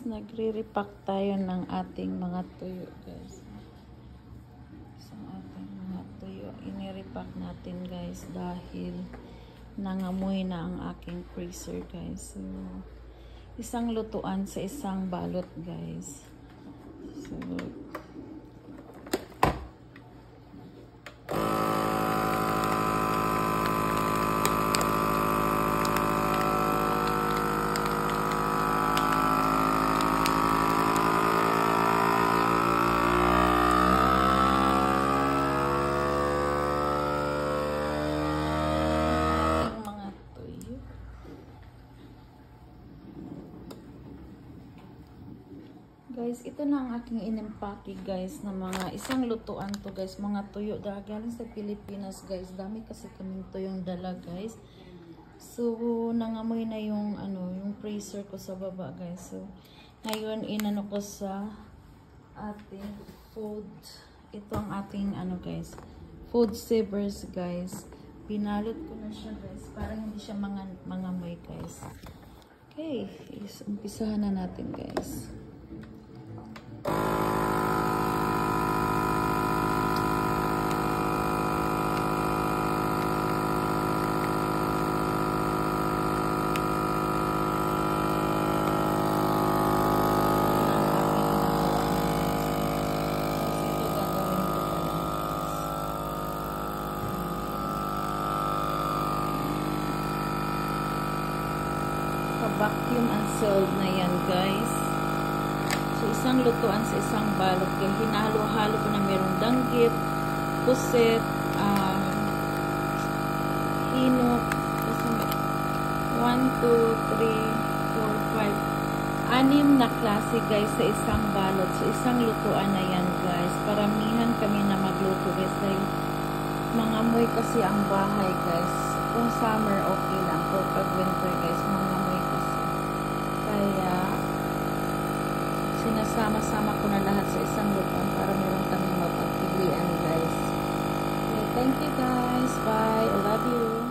nagre-repack tayo ng ating mga tuyo guys. Isang ating mga tuyo, inirepack natin guys dahil nangamoy na ang aking freezer guys. So, isang lutuan sa isang balot guys. So, guys, ito na ang aking inimpake guys na mga isang lutuan to guys, mga tuyo galing sa Pilipinas guys. Dami kasi kaming tuyong dala guys. So nangamoy na yung yung freezer ko sa baba guys. So ngayon inano ko sa ating food. Ito ang ating guys, food savers guys. Pinalot ko na siya guys para hindi siya mangamoy guys. Okay, umpisahan na natin guys. Vacuum and sealed na yan guys. So isang lutuan sa isang balot kaya hinalo-halo ko na merong danggit, puset, hinok, 1, 2, 3, 4, 5 6 na klase guys sa isang balot. So isang lutuan na yan guys. Paramihan kami na magluto guys dahil mangamoy kasi ang bahay guys. Kung summer okay lang, pero pag winter guys mangamoy kasi. Kaya sinasama-sama ko na lahat sa isang lutuan para meron kami mapagpilian guys. Okay, thank you guys. Bye. I love you.